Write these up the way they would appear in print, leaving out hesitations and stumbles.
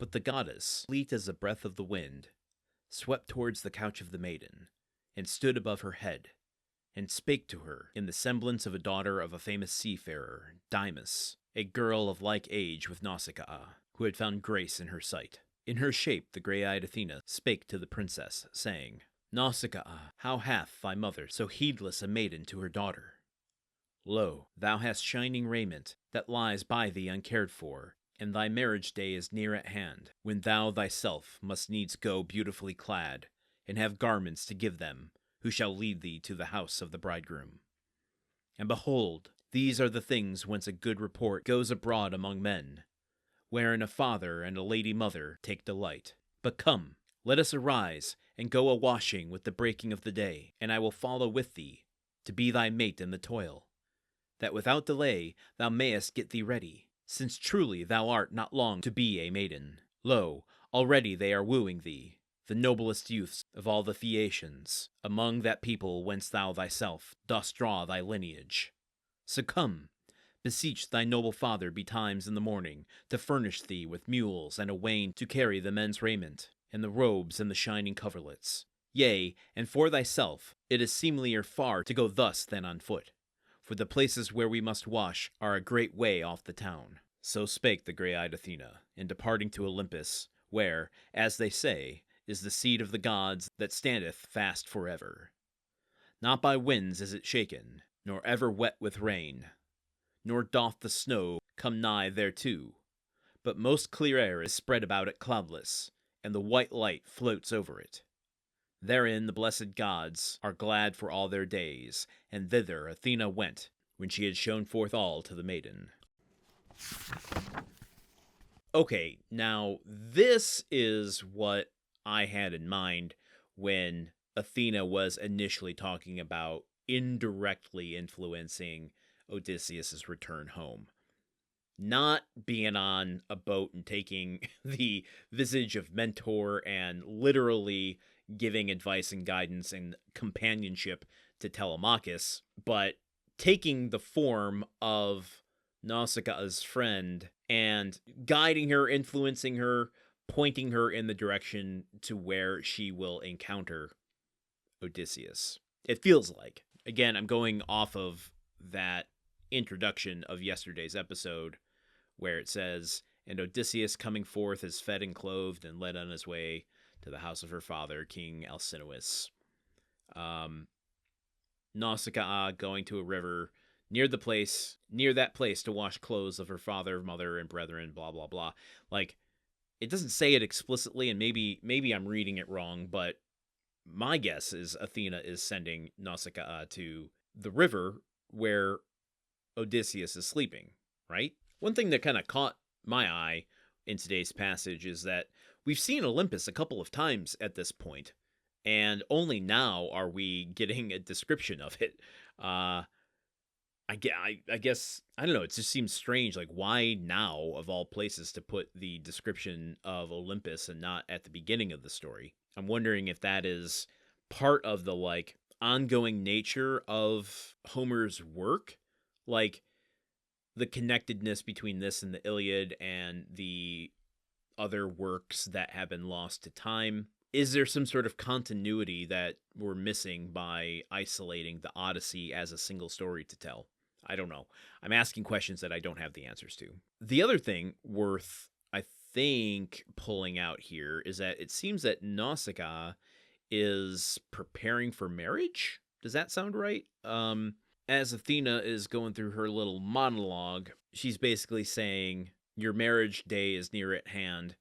But the goddess, fleet as the breath of the wind, swept towards the couch of the maiden, and stood above her head, and spake to her in the semblance of a daughter of a famous seafarer, Dymas, a girl of like age with Nausicaa, who had found grace in her sight. In her shape the grey-eyed Athena spake to the princess, saying, Nausicaa, how hath thy mother so heedless a maiden to her daughter? Lo, thou hast shining raiment that lies by thee uncared for, and thy marriage day is near at hand, when thou thyself must needs go beautifully clad, and have garments to give them, who shall lead thee to the house of the bridegroom. And behold, these are the things whence a good report goes abroad among men, wherein a father and a lady mother take delight. But come, let us arise, and go a-washing with the breaking of the day, and I will follow with thee, to be thy mate in the toil, that without delay thou mayest get thee ready, since truly thou art not long to be a maiden. Lo, already they are wooing thee, the noblest youths of all the Phaeacians, among that people whence thou thyself dost draw thy lineage. So come, beseech thy noble father betimes in the morning, to furnish thee with mules and a wain to carry the men's raiment, and the robes and the shining coverlets. Yea, and for thyself, it is seemlier far to go thus than on foot, for the places where we must wash are a great way off the town. So spake the grey-eyed Athena, in departing to Olympus, where, as they say, is the seat of the gods that standeth fast forever. Not by winds is it shaken, nor ever wet with rain, nor doth the snow come nigh thereto, but most clear air is spread about it cloudless, and the white light floats over it. Therein the blessed gods are glad for all their days, and thither Athena went, when she had shown forth all to the maiden. Okay, now this is what I had in mind when Athena was initially talking about indirectly influencing Odysseus' return home. Not being on a boat and taking the visage of Mentor and literally giving advice and guidance and companionship to Telemachus, but taking the form of Nausicaa's friend and guiding her, influencing her, pointing her in the direction to where she will encounter Odysseus. It feels like. Again, I'm going off of that introduction of yesterday's episode where it says, and Odysseus coming forth is fed and clothed and led on his way to the house of her father, King Alcinous. Nausicaa going to a river near that place to wash clothes of her father, mother, and brethren, blah, blah, blah. Like, it doesn't say it explicitly, and maybe I'm reading it wrong, but my guess is Athena is sending Nausicaa to the river where Odysseus is sleeping, right? One thing that kind of caught my eye in today's passage is that we've seen Olympus a couple of times at this point, and only now are we getting a description of it. I guess, I don't know, it just seems strange, like, why now, of all places, to put the description of Olympus and not at the beginning of the story? I'm wondering if that is part of the, like, ongoing nature of Homer's work, like, the connectedness between this and the Iliad and the other works that have been lost to time. Is there some sort of continuity that we're missing by isolating the Odyssey as a single story to tell? I don't know. I'm asking questions that I don't have the answers to. The other thing worth, I think, pulling out here is that it seems that Nausicaa is preparing for marriage. Does that sound right? As Athena is going through her little monologue, she's basically saying, your marriage day is near at hand,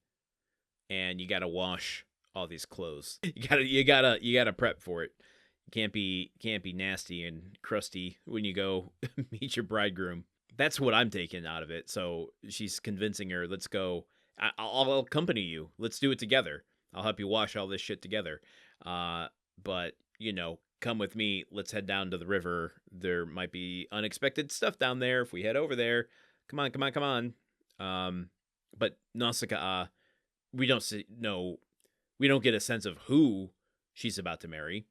and you gotta wash all these clothes. You gotta prep for it. You can't be nasty and crusty when you go meet your bridegroom. That's what I'm taking out of it. So she's convincing her, let's go. I'll accompany you. Let's do it together. I'll help you wash all this shit together. But, come with me. Let's head down to the river. There might be unexpected stuff down there if we head over there. Come on. But Nausicaa, we don't get a sense of who she's about to marry.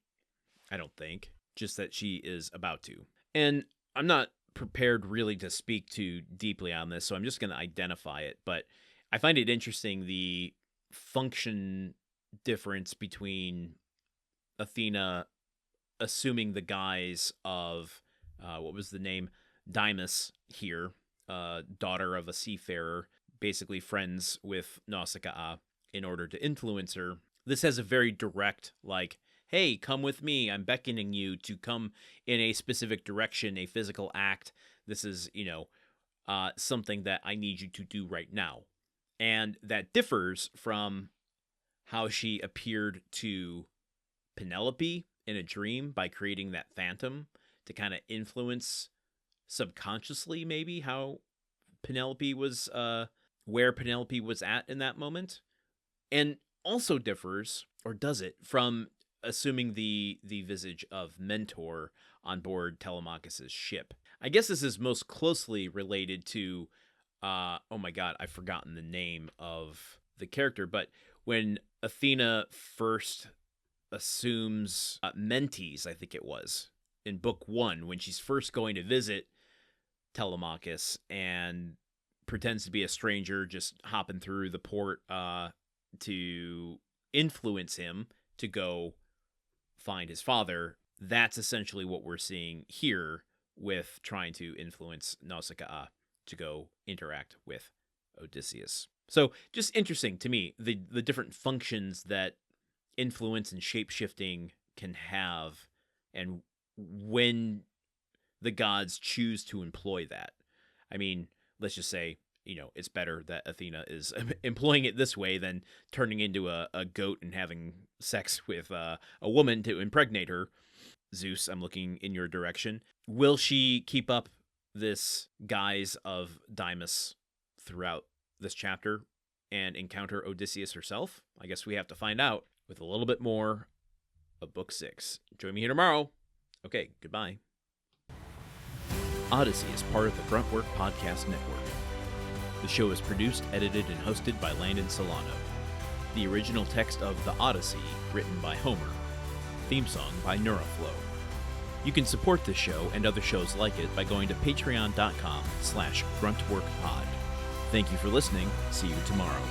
I don't think. Just that she is about to. And I'm not prepared really to speak too deeply on this, so I'm just going to identify it. But I find it interesting, the function difference between Athena assuming the guise of, what was the name? Dymas here, daughter of a seafarer, basically friends with Nausicaa in order to influence her. This has a very direct, like, hey, come with me. I'm beckoning you to come in a specific direction, a physical act. This is, something that I need you to do right now. And that differs from how she appeared to Penelope in a dream by creating that phantom to kind of influence subconsciously maybe how Penelope was, where Penelope was at in that moment. And also differs, or does it, from assuming the visage of Mentor on board Telemachus's ship. I guess this is most closely related to, oh my god, I've forgotten the name of the character, but when Athena first assumes Mentes, I think it was, in book 1, when she's first going to visit Telemachus and pretends to be a stranger, just hopping through the port to influence him to go find his father. That's essentially what we're seeing here with trying to influence Nausicaa to go interact with Odysseus. So just interesting to me, the different functions that influence and shape-shifting can have, and when the gods choose to employ that. I mean, let's just say, it's better that Athena is employing it this way than turning into a goat and having sex with a woman to impregnate her. Zeus, I'm looking in your direction. Will she keep up this guise of Dymas throughout this chapter and encounter Odysseus herself? I guess we have to find out with a little bit more of Book 6. Join me here tomorrow. Okay, goodbye. Odyssey is part of the Gruntwork Podcast Network. The show is produced, edited, and hosted by Landon Solano. The original text of The Odyssey, written by Homer. Theme song by Neuroflow. You can support this show and other shows like it by going to patreon.com/gruntworkpod. Thank you for listening. See you tomorrow.